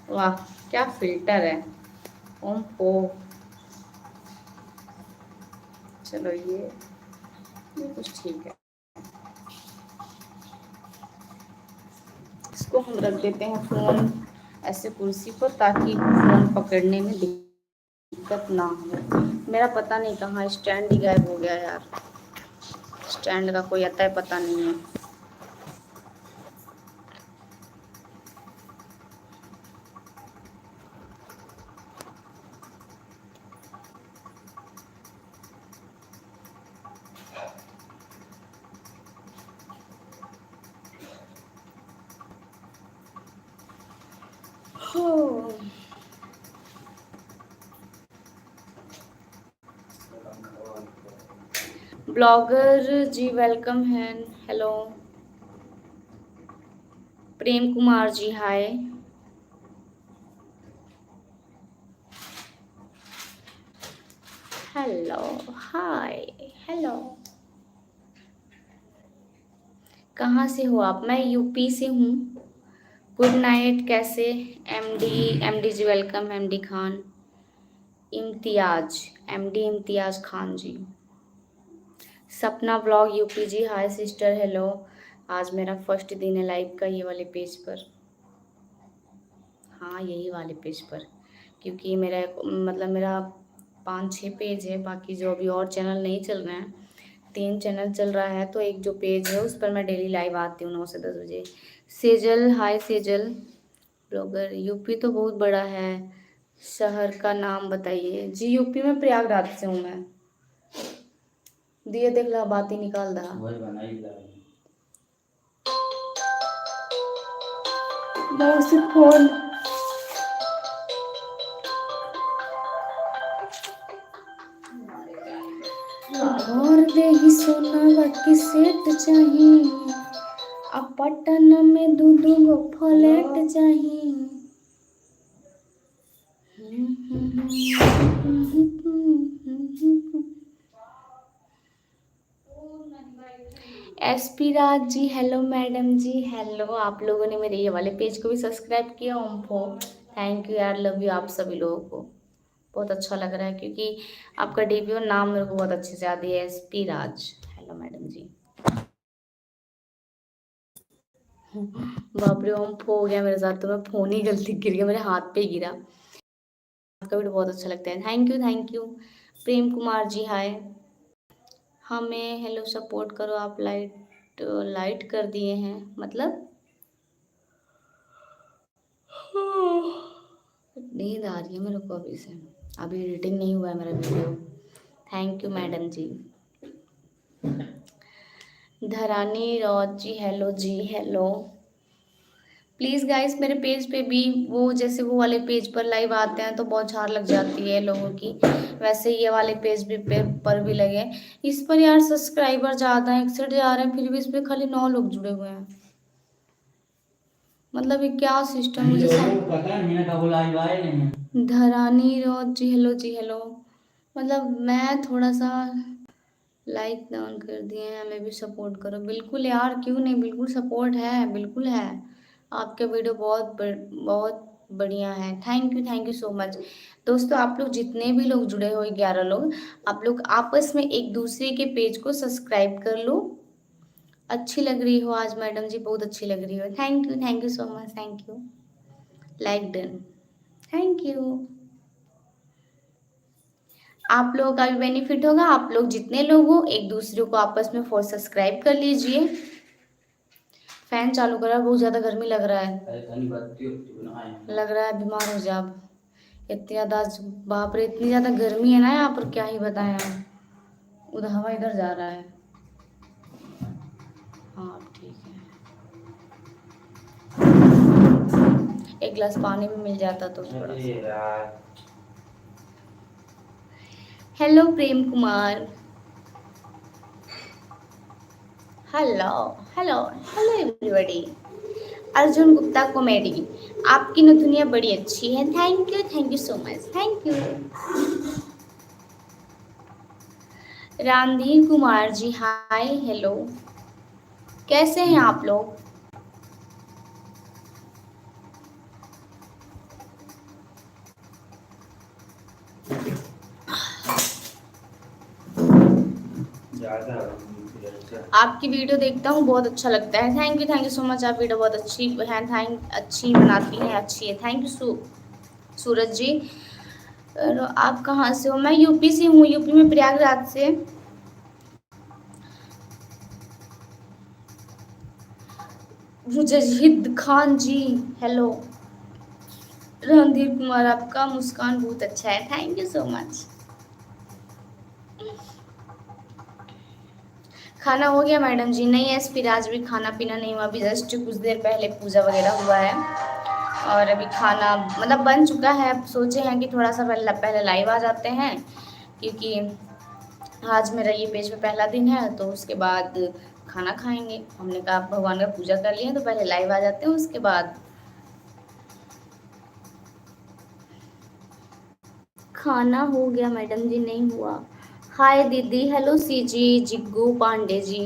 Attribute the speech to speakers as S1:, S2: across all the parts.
S1: वाह, क्या फिल्टर है। ओम ओ। चलो ये कुछ ठीक है। इसको हम रख देते हैं फ़ोन ऐसे कुर्सी पर, ताकि फ़ोन पकड़ने में दिक्कत ना हो। मेरा पता नहीं कहाँ स्टैंड ही गायब हो गया यार। स्टैंड का कोई आता है पता नहीं है। ब्लॉगर जी वेलकम है। Hello Prem Kumar ji, hi. Hello, hi, hello. कहाँ से हो आप? मैं यूपी से हूँ। गुड नाइट, कैसे? MD, MD ji welcome, MD Khan. Imtiaz, MD Imtiaz Khan ji. Sapna blog UP ji, hi sister, hello. आज मेरा फर्स्ट दिन है लाइव का ये वाले पेज पर। हाँ, यही वाले पेज पर, क्योंकि मेरा मतलब मेरा 5-6 पेज है, बाकी जो अभी और चैनल नहीं चल रहे हैं। 3 चैनल चल रहा है, तो एक जो पेज है उस पर मैं डेली लाइव आती हूँ 9 से 10 बजे। सेजल, हाय सेजल। ब्लॉगर यूपी तो बहुत बड़ा है, शहर का नाम बताइए जी। यूपी में प्रयागराज से हूँ मैं। दिए देख ला, बात ही निकाल रहा। बहुत से फोन और देही सोना बाकी सेट चाहिए। अब पटन में दू गो फ्लैट चाहिए। SP Raj ji, hello madam जी, हेलो। आप लोगों ने मेरे ये वाले पेज को भी सब्सक्राइब किया, ओम्फो। थैंक यू यार, लव यू आप सभी लोगों को। बहुत अच्छा लग रहा है, क्योंकि आपका डेब्यू और नाम मेरे को बहुत अच्छे से याद है, एसपी राज। हेलो मैडम जी। बाप रे, ओम्फो हो गया मेरे साथ, तो मैं फ़ोन ही गलती गिर गया, मेरे हाथ पे गिरा। आपका वीडियो बहुत अच्छा लगता है, थैंक यू थैंक यू। प्रेम कुमार जी, हाय। हमें हेलो सपोर्ट करो, आप लाइट लाइट कर दिए हैं मतलब। नींद आ रही है मेरे को अभी से, अभी एडिटिंग नहीं हुआ है मेरा video. Thank you madam ji. Dharani Raut ji, hello ji, hello. Please guys, मेरे पेज पे भी वो जैसे वो वाले पेज पर लाइव आते हैं तो बहुत झार लग जाती है लोगों की, वैसे ये वाले पेज भी पर भी लगे। इस पर यार सब्सक्राइबर ज़्यादा हैं, 61 जा रहे हैं, फिर भी इस पर खाली 9 लोग जुड़े हुए हैं। मतलब ये क्या सिस्टम, मुझे पता नहीं ना कब लाइव आए नहीं। धरानी रोज जी, हेलो जी, हेलो। मतलब मैं थोड़ा सा लाइक डाउन कर दिए हैं, हमें भी सपोर्ट करो। बिल्कुल यार, क्यों नहीं, बिल्कुल सपोर्ट है, बिल्कुल है। आपके वीडियो बहुत बढ़िया है, थैंक यू सो मच। दोस्तों, आप लोग जितने भी लोग जुड़े हो, 11 लोग, आप लोग आपस में एक दूसरे के पेज को सब्सक्राइब कर लो। अच्छी लग रही हो आज मैडम जी, बहुत अच्छी लग रही हो। Thank you so much, thank you. Like done, thank you. आप लोगों का भी बेनिफिट होगा, आप लोग जितने लोग हो एक दूसरे को आपस में फोर्स सब्सक्राइब कर लीजिए। फैन चालू करा, बहुत ज़्यादा गर्मी लग रहा है, लग रहा है बीमार हो जाओ। इतनी ज़्यादा, बाप रे, इतनी ज़्यादा गर्मी है ना यहाँ पर, क्या ही बताएं हम। उधर हवा इधर जा रहा है। हाँ ठीक है, एक गिलास पानी भी मिल जाता तो थोड़ा सा। Hello Prem Kumar, hello, hello, hello everybody. Arjun Gupta comedy, आपकी नथुनिया बड़ी अच्छी है, thank you so much, thank you. Ramdhir Kumar ji, hi, hello. कैसे हैं आप लोग? आपकी वीडियो देखता हूँ, बहुत अच्छा लगता है। Thank you so much. आप वीडियो बहुत अच्छी है, अच्छी बनाती हैं, अच्छी है। थैंक यू सूरज जी। आप कहाँ से हो? मैं यूपी से हूँ, यूपी में प्रयागराज से। मुजहिद खान जी हेलो। रणधीर कुमार आपका मुस्कान बहुत अच्छा है, थैंक यू सो मच। खाना हो गया मैडम जी? नहीं एसपी राज भी खाना पीना नहीं हुआ, अभी जस्ट कुछ देर पहले पूजा वगैरह हुआ है और अभी खाना मतलब बन चुका है। अब सोचे हैं कि थोड़ा सा पहले लाइव आ जाते हैं, क्योंकि आज मेरा ये पेज में पहला दिन है, तो उसके बाद खाना खाएंगे। हमने कहा भगवान का पूजा कर लिए तो पहले लाइव आ जाते हैं, उसके बाद खाना हो गया मैडम जी? नहीं हुआ। हाय दीदी, हेलो सी जी, जिग्गू पांडे जी।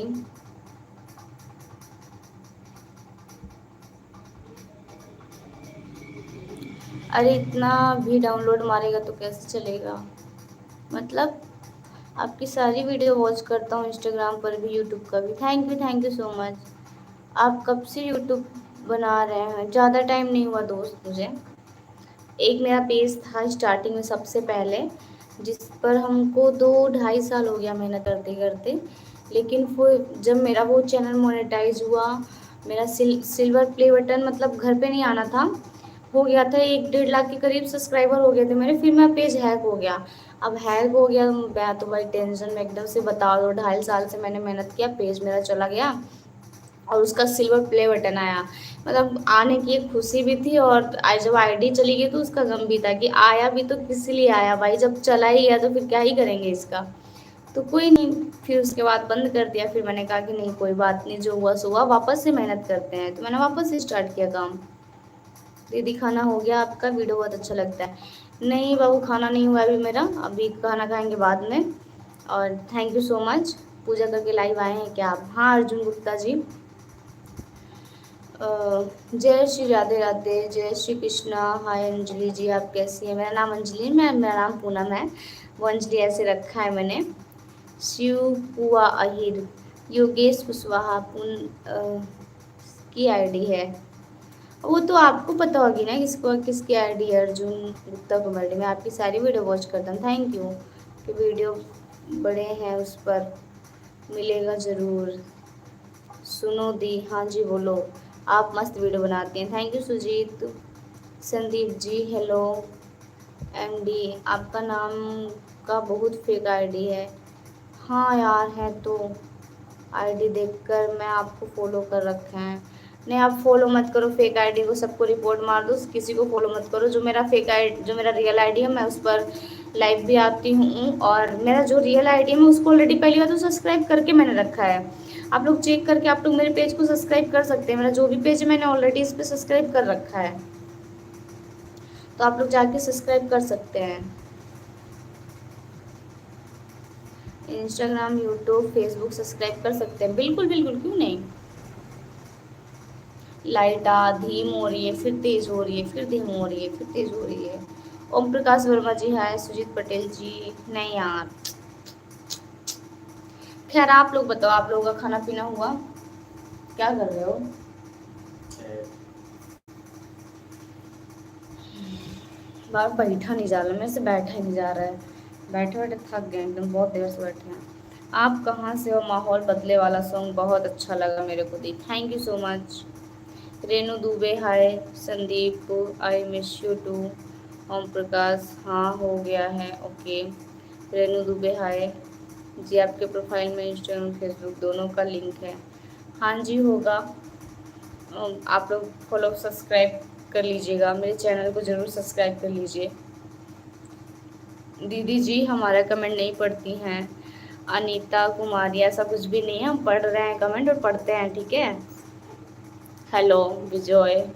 S1: अरे इतना भी डाउनलोड मारेगा तो कैसे चलेगा? मतलब आपकी सारी वीडियो वॉच करता हूँ, इंस्टाग्राम पर भी, यूट्यूब का भी। Thank you so much. आप कब से यूट्यूब बना रहे हैं? ज़्यादा टाइम नहीं हुआ दोस्त मुझे। एक मेरा पेज था स्टार्टिंग में सबसे पहले, जिस पर हमको 2 ढाई साल हो गया मेहनत करते करते। लेकिन वो जब मेरा वो चैनल मोनेटाइज हुआ, मेरा सिल्वर प्ले बटन मतलब घर पे नहीं आना था, हो गया था 1-1.5 लाख के करीब सब्सक्राइबर हो गए थे मेरे, फिर मेरा पेज हैक हो गया। अब हैक हो गया, मैं तो भाई टेंशन में एकदम से, बता दो 2.5 साल से मैंने मेहनत किया, पेज मेरा चला गया और उसका सिल्वर प्ले बटन आया। मतलब आने की एक खुशी भी थी, और जब आईडी चली गई तो उसका गम भी था कि आया भी तो किस लिए आया भाई, जब चला ही गया तो फिर क्या ही करेंगे इसका। तो कोई नहीं, फिर उसके बाद बंद कर दिया। फिर मैंने कहा कि नहीं कोई बात नहीं, जो हुआ सो हुआ, वापस से मेहनत करते हैं, तो मैंने वापस से स्टार्ट किया काम। दीदी खाना हो गया आपका? वीडियो बहुत अच्छा लगता है। नहीं बाबू, खाना नहीं हुआ अभी मेरा, अभी खाना खाएंगे बाद में। और थैंक यू सो मच। पूजा करके लाइव आए हैं क्या आप? हाँ अर्जुन गुप्ता जी। जय श्री राधे राधे, जय श्री कृष्णा। हाय अंजलि जी, आप कैसी हैं? मेरा नाम अंजलि, मेरा नाम पूनम है, वो अंजलि ऐसे रखा है मैंने। शिव पुआ अहिर, योगेश कुशवाहा की आईडी है। वो तो आपको पता होगी ना किसको, किसकी आईडी है। अर्जुन गुप्ता कॉमेडी में आपकी सारी वीडियो वॉच करता हूँ। थैंक यू कि वीडियो बड़े हैं, उस पर मिलेगा ज़रूर। सुनो दी, हाँ जी बोलो। आप मस्त वीडियो बनाती हैं, thank you Sujit. Sandeep ji hello. MD आपका नाम का बहुत फेक आईडी है। हाँ यार है तो, आईडी देखकर मैं आपको फॉलो कर रखे हैं। नहीं आप फॉलो मत करो फेक आईडी को, सबको रिपोर्ट मार दो, किसी को फॉलो मत करो। जो मेरा फेक आईडी, जो मेरा रियल आईडी है, मैं उस पर लाइव भी आती हूँ, और मेरा जो रियल आईडी है मैं उसको ऑलरेडी पहली बार तो सब्सक्राइब करके मैंने रखा है। आप लोग चेक करके आप लोग मेरे पेज को सब्सक्राइब कर सकते हैं। मेरा जो भी पेज है मैंने ऑलरेडी इस पर सब्सक्राइब कर रखा है, तो आप लोग जाके सब्सक्राइब कर सकते हैं। इंस्टाग्राम, यूट्यूब, फेसबुक सब्सक्राइब कर सकते हैं, बिल्कुल बिल्कुल, क्यों नहीं। लाइट धीम हो रही है, फिर तेज हो रही है, फिर धीम हो रही है, फिर तेज हो रही है। ओम प्रकाश वर्मा जी हाय। सुजीत पटेल जी नहीं यार। खैर आप लोग बताओ, आप लोगों का खाना पीना हुआ? क्या कर रहे हो? बार बैठा नहीं जा रहा, मेरे से बैठा ही नहीं जा रहा है, बैठे बैठे थक गए एकदम, बहुत देर से बैठे हैं। आप कहाँ से हो? माहौल बदले वाला सॉन्ग बहुत अच्छा लगा मेरे को दी, thank you so much. Renu Dubey hi. Sandeep I miss you too. Om Prakash हाँ हो गया है, ओके। रेनू दुबे हाय जी, आपके प्रोफाइल में इंस्टाग्राम फेसबुक दोनों का लिंक है? हाँ जी होगा। आप लोग फॉलो सब्सक्राइब कर लीजिएगा, मेरे चैनल को ज़रूर सब्सक्राइब कर लीजिए। दीदी जी हमारा कमेंट नहीं पढ़ती हैं। अनीता कुमारी ऐसा कुछ भी नहीं है, हम पढ़ रहे हैं कमेंट और पढ़ते हैं, ठीक है। हेलो विजय।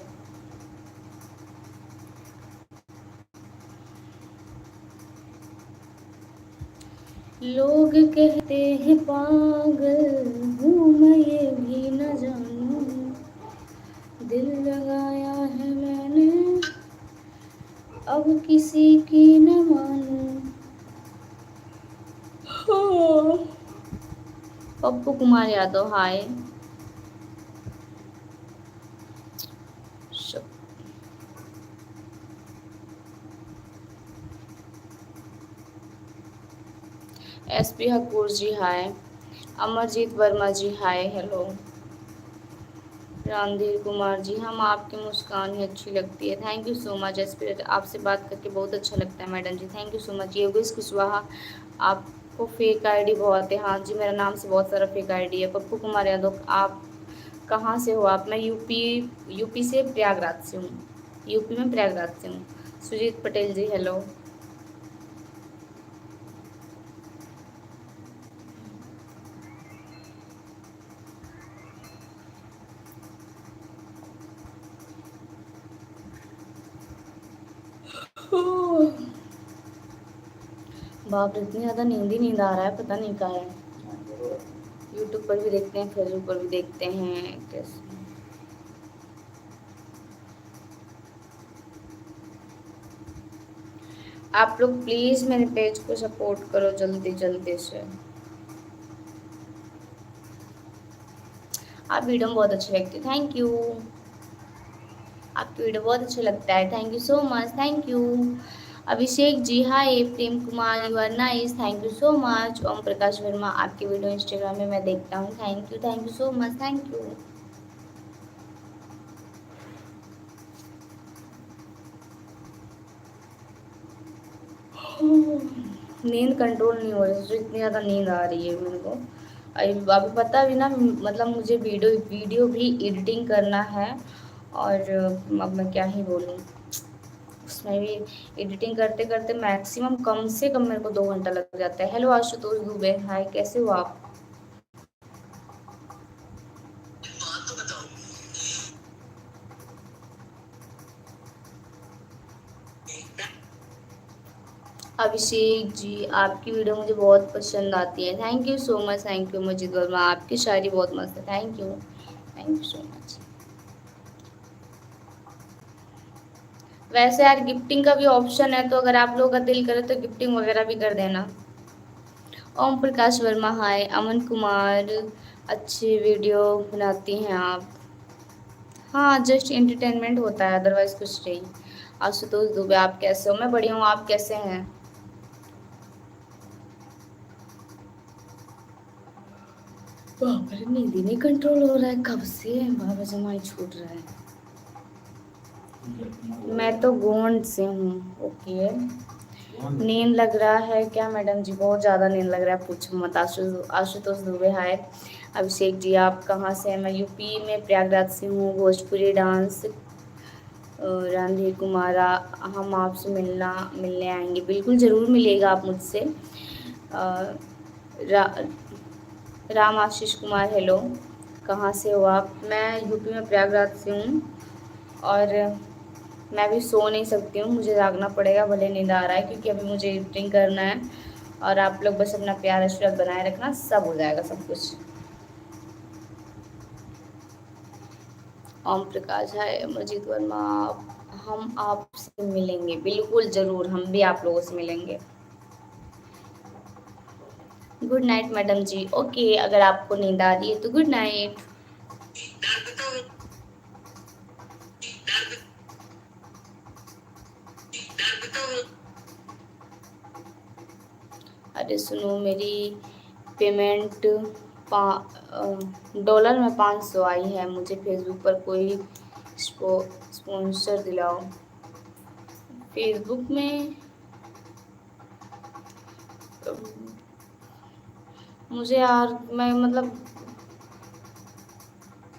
S1: लोग कहते हैं पागल हूँ मैं, ये भी न जानूं, दिल लगाया है मैंने अब किसी की न मानूं। हाँ। Pappu Kumar Yadav hi. SP Thakur ji hi. Amarjeet Verma ji hi hello. Randhir Kumar ji हम आपकी मुस्कान ही अच्छी लगती है। Thank you so much SP, आपसे बात करके बहुत अच्छा लगता है madam ji, thank you so much. Yogesh Kushwaha आपको फेक आईडी बहुत है। हाँ जी, मेरा नाम से बहुत सारा फेक आईडी है। पप्पू कुमार यादव आप कहाँ से हो आप? मैं यूपी से प्रयागराज से हूँ। यूपी में प्रयागराज से हूँ। सुजीत पटेल जी हेलो। बाप रे, इतनी ज़्यादा नींद आ रहा है, पता नहीं क्या है। यूट्यूब पर भी देखते हैं, फेसबुक पर भी देखते हैं कैसे। आप लोग प्लीज़ मेरे पेज को सपोर्ट करो जल्दी जल्दी से। आप वीडियो में बहुत अच्छी लगती है, थैंक यू। आपकी वीडियो बहुत अच्छा लगता है, thank you so much, thank you. Abhishek ji hi. Prem Kumar you are nice, thank you so much. Om Prakash Verma आपकी वीडियो इंस्टाग्राम में मैं देखता हूँ, थैंक यू सो मच, थैंक यू। नींद कंट्रोल नहीं हो रही, तो इतनी ज़्यादा नींद आ रही है मेरे को। अभी पता भी ना, मतलब मुझे वीडियो भी एडिटिंग करना है। और अब मैं क्या ही बोलूँ, उसमें भी एडिटिंग करते करते मैक्सिमम कम से कम मेरे को 2 घंटा लग जाता है। हेलो आशुतोष दुबे हाय, कैसे हो आप? अभिषेक जी आपकी वीडियो मुझे बहुत पसंद आती है, thank you so much, thank you. Majid Verma आपकी शायरी बहुत मस्त है, थैंक यू सो मच। वैसे यार गिफ्टिंग का भी ऑप्शन है, तो अगर आप लोग का दिल करे तो गिफ्टिंग वगैरह भी कर देना। ओम प्रकाश वर्मा हाय। अमन कुमार अच्छी वीडियो बनाती हैं आप। हाँ जस्ट एंटरटेनमेंट होता है, अदरवाइज कुछ नहीं। आशुतोष दुबे आप कैसे हो? मैं बढ़िया हूँ, आप कैसे हैं? बाप रे, नींद ही नहीं कंट्रोल हो रहा है कब से, बाबा जमाई छूट रहा है। मैं तो गोंड से हूँ। ओके, नींद लग रहा है क्या मैडम जी? बहुत ज़्यादा नींद लग रहा है, पूछो मत। आशुतोष दुबे हाय। अभिषेक जी आप कहाँ से हैं? मैं यूपी में प्रयागराज से हूँ। भोजपुरी डांस रणधीर कुमारा हम आपसे मिलने आएंगे, बिल्कुल ज़रूर मिलेगा आप मुझसे। रा, राम आशीष कुमार हेलो, कहाँ से हो आप? मैं यूपी में प्रयागराज से हूँ। और मैं भी सो नहीं सकती हूँ, मुझे जागना पड़ेगा भले नींद आ रहा है, क्योंकि अभी मुझे एडिटिंग करना है। और आप लोग बस अपना प्यार आशीर्वाद बनाए रखना, सब हो जाएगा सब कुछ। ओम प्रकाश है। अमरजीत वर्मा हम आपसे मिलेंगे, बिल्कुल ज़रूर, हम भी आप लोगों से मिलेंगे। गुड नाइट मैडम जी। ओके, अगर आपको नींद आ रही है तो गुड नाइट। अरे सुनो, मेरी पेमेंट डॉलर में 500 आई है। मुझे फेसबुक पर कोई स्पॉन्सर दिलाओ। फेसबुक में मुझे यार, मैं मतलब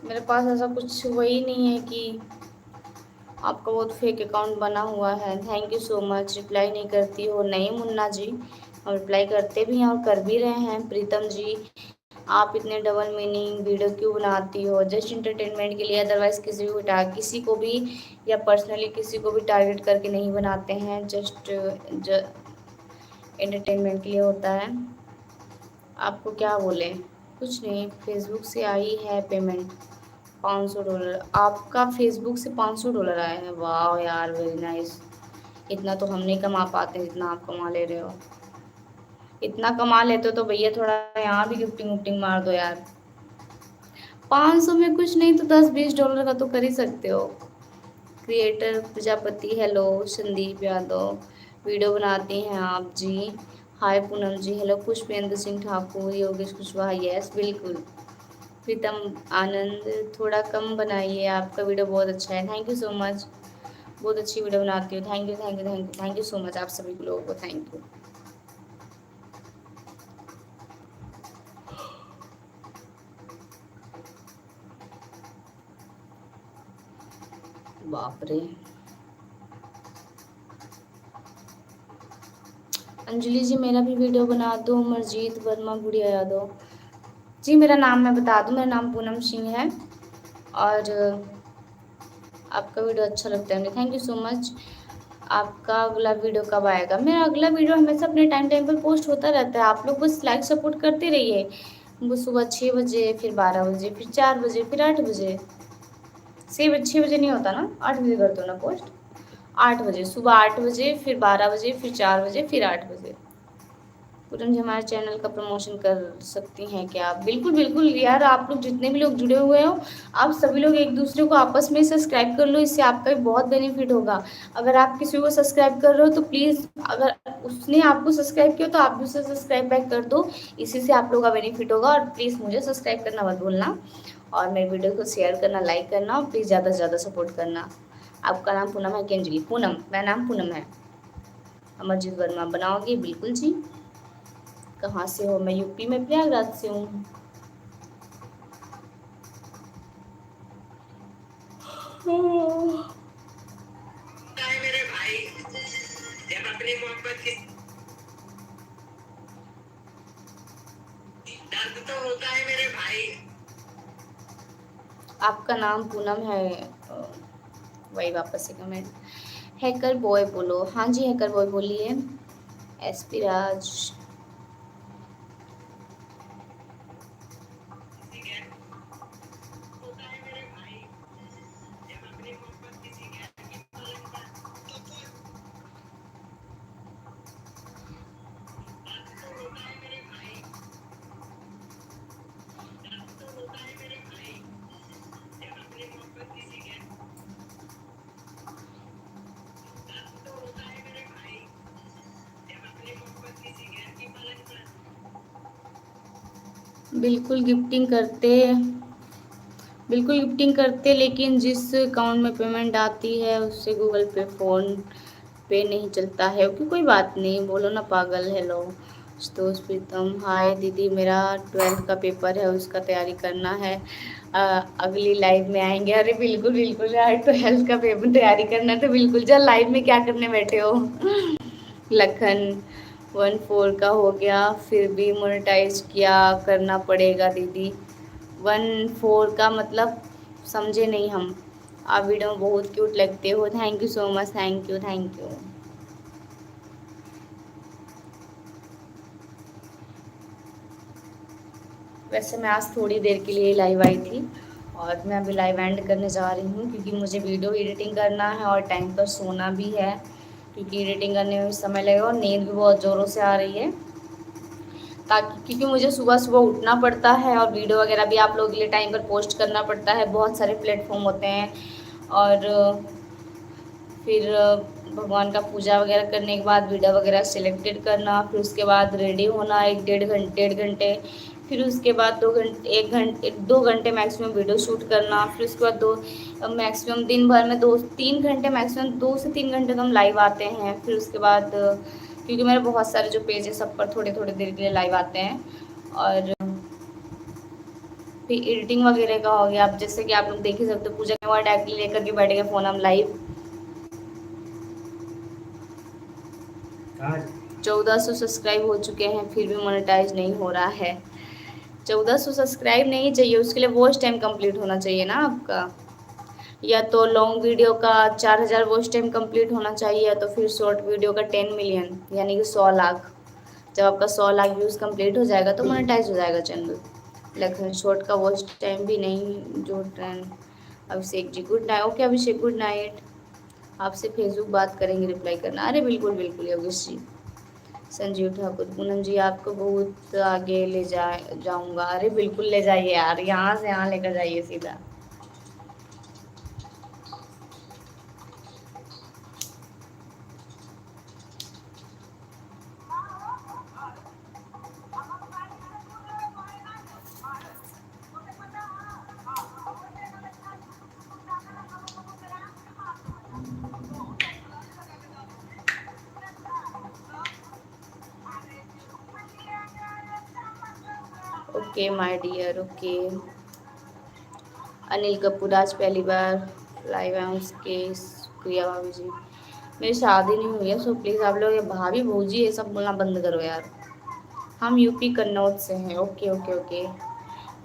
S1: मेरे पास ऐसा कुछ वही नहीं है कि आपका बहुत फेक अकाउंट बना हुआ है। Thank you so much. Reply नहीं करती हो? नहीं मुन्ना जी, हम रिप्लाई करते भी हैं और कर भी रहे हैं। प्रीतम जी आप इतने डबल मीनिंग वीडियो क्यों बनाती हो? जस्ट इंटरटेनमेंट के लिए, अदरवाइज किसी को भी या पर्सनली किसी को भी टारगेट करके नहीं बनाते हैं, जस्ट एंटरटेनमेंट के लिए होता है। आपको क्या बोले? कुछ नहीं, फेसबुक से आई है पेमेंट $500। आपका फेसबुक से $500 आए हैं? वाह यार, वेरी नाइस। इतना तो हम नहीं कमा पाते जितना आप कमा ले रहे हो। इतना कमा लेते हो तो भैया थोड़ा यहाँ भी गिफ्टिंग विफ्टिंग मार दो यार। 500 में कुछ नहीं तो $10-20 का तो कर ही सकते हो। Creator Prajapati, hello. Sandeep Yadav, video बनाते हैं आप जी। हाय पूनम जी, हेलो। पुष्पेंद्र सिंह ठाकुर, योगेश कुशवाहा, यस बिल्कुल। प्रीतम आनंद, थोड़ा कम बनाइए, आपका वीडियो बहुत अच्छा है। थैंक यू सो मच, बहुत अच्छी वीडियो बनाती हो। Thank you thank you thank you thank you so much, आप सभी लोगों को थैंक यू। बाप रे। अंजलि जी मेरा भी वीडियो बना दो। मरजीत वर्मा, गुड़िया यादव जी, मेरा नाम मैं बता दूं, मेरा नाम पूनम सिंह है। और आपका वीडियो अच्छा लगता है मुझे, थैंक यू सो मच। आपका अगला वीडियो कब आएगा? मेरा अगला वीडियो हमेशा अपने टाइम टाइम पर पोस्ट होता रहता है, आप लोग बस लाइक सपोर्ट करते रहिए। वो सुबह 6 बजे, फिर 12 बजे, फिर 4 बजे, फिर 8 बजे। 6 बजे नहीं होता ना, 8 बजे करते हो ना पोस्ट। 8 बजे, सुबह 8 बजे, फिर 12 बजे, फिर 4 बजे, फिर 8 बजे। पूनम जी हमारे चैनल का प्रमोशन कर सकती हैं क्या? बिल्कुल बिल्कुल यार, आप लोग जितने भी लोग जुड़े हुए हो, आप सभी लोग एक दूसरे को आपस में सब्सक्राइब कर लो, इससे आपका भी बहुत बेनिफिट होगा। अगर आप किसी को सब्सक्राइब कर रहे हो तो प्लीज़, अगर उसने आपको सब्सक्राइब किया तो आप भी उसे सब्सक्राइब बैक कर दो, इसी से आप लोग का बेनिफिट होगा। और प्लीज़ मुझे सब्सक्राइब करना मत भूलना, और मेरे वीडियो को शेयर करना, लाइक करना, और प्लीज़ ज़्यादा से ज़्यादा सपोर्ट करना। आपका नाम पूनम है कि अंजलि? पूनम, मेरा नाम पूनम है। अमरजीत वर्मा, बनाओगे? बिल्कुल जी। कहाँ से हो? मैं यूपी में प्रयागराज से हूँ। मेरे भाई, जब अपनी मोहब्बत की दर्द तो होता है मेरे भाई। आपका नाम पूनम है। वही वापस से कमेंट। हैकर बॉय बोलो। हाँ जी हैकर बॉय बोलिए। एसपी राज, बिल्कुल गिफ्टिंग करते, बिल्कुल गिफ्टिंग करते, लेकिन जिस अकाउंट में पेमेंट आती है उससे गूगल पे, फ़ोन पे नहीं चलता है। ओके कोई बात नहीं, बोलो ना पागल। हेलो दोस्त प्रीतम, हाय दीदी, मेरा 12th का पेपर है, उसका तैयारी करना है। अगली लाइव में आएंगे। अरे बिल्कुल बिल्कुल यार, 12th का पेपर तैयारी करना है तो बिल्कुल। चल लाइव में क्या करने बैठे हो? लखन 14 का हो गया, फिर भी मोनेटाइज किया करना पड़ेगा दीदी। 14 का मतलब समझे नहीं हम। आप वीडियो में बहुत क्यूट लगते हो, thank you so much, thank you thank you. वैसे मैं आज थोड़ी देर के लिए लाइव आई थी, और मैं अभी लाइव एंड करने जा रही हूँ, क्योंकि मुझे वीडियो एडिटिंग करना है और टाइम पर सोना भी है, क्योंकि एडिटिंग करने में समय लगेगा और नींद भी बहुत ज़ोरों से आ रही है। ताकि क्योंकि मुझे सुबह सुबह उठना पड़ता है, और वीडियो वगैरह भी आप लोगों के लिए टाइम पर पोस्ट करना पड़ता है। बहुत सारे प्लेटफॉर्म होते हैं, और फिर भगवान का पूजा वगैरह करने के बाद वीडियो वगैरह सिलेक्टेड करना, फिर उसके बाद रेडी होना 1 डेढ़ घंटे, फिर उसके बाद 2 घंटे, 1 घंटे 2 घंटे मैक्सिमम वीडियो शूट करना, फिर उसके बाद दो मैक्सिमम दिन भर में 2-3 घंटे, मैक्सिमम 2 से 3 घंटे तो हम लाइव आते हैं। फिर उसके बाद क्योंकि मेरे बहुत सारे जो पेज है सब पर थोड़े थोड़े देर के लिए लाइव आते हैं। और फिर एडिटिंग वगैरह का हो गया, अब जैसे कि आप लोग देख ही सकते हो, पूजा के बाद डायरेक्टली लेकर के बैठ गए फ़ोन हम लाइव। 1400 सब्सक्राइब हो चुके हैं, फिर भी मोनेटाइज नहीं हो रहा है। 1400 सब्सक्राइब नहीं चाहिए, उसके लिए वॉच टाइम कंप्लीट होना चाहिए ना आपका, या तो लॉन्ग वीडियो का 4000 वॉच टाइम कंप्लीट होना चाहिए, या तो फिर शॉर्ट वीडियो का 10 मिलियन, यानी कि 100 लाख। जब आपका 100 लाख व्यूज़ कंप्लीट हो जाएगा तो मोनेटाइज हो जाएगा चैनल। लेकिन शॉर्ट का वॉच टाइम भी नहीं जो trend. Abhishek ji good night. Okay अभिषेक गुड नाइट। आपसे फेसबुक बात करेंगे, रिप्लाई करना। अरे बिल्कुल बिल्कुल योगेश जी, संजीव ठाकुर, पूनम जी आपको बहुत आगे ले जाऊंगा। अरे बिल्कुल ले जाइए यार, यहाँ से यहाँ लेकर जाइए सीधा। Okay my dear, okay. Anil Kapoor, आज पहली बार लाइव है उसके, शुक्रिया भाभी जी। मेरी शादी नहीं हुई है, सो प्लीज़ आप लोग ये भाभी भौजी ये सब बोलना बंद करो यार। हम यूपी कन्नौज से हैं। Okay okay okay.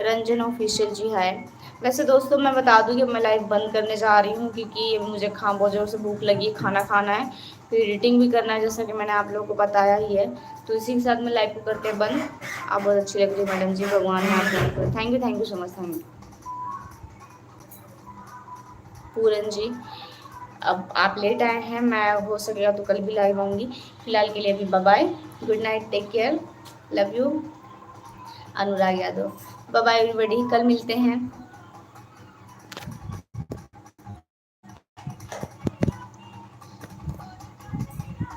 S1: Ranjan official ji है। वैसे दोस्तों मैं बता दूं कि मैं लाइव बंद करने जा रही हूँ, क्योंकि मुझे बहुत ज़ोर से भूख लगी है, खाना खाना है, फिर एडिटिंग भी करना है, जैसा कि मैंने आप लोगों को बताया ही है। तो इसी के साथ मैं लाइव को करते हैं बंद। आप बहुत अच्छी लग रही मैडम जी, भगवान ने आपको। Thank you so much, thank you. Puran ji, अब आप लेट आए हैं, मैं हो सकेगा तो कल भी लाइव आऊँगी। फिलहाल के लिए भी bye bye, good night, take care, love you. Anurag Yadav, bye bye everybody, कल मिलते हैं।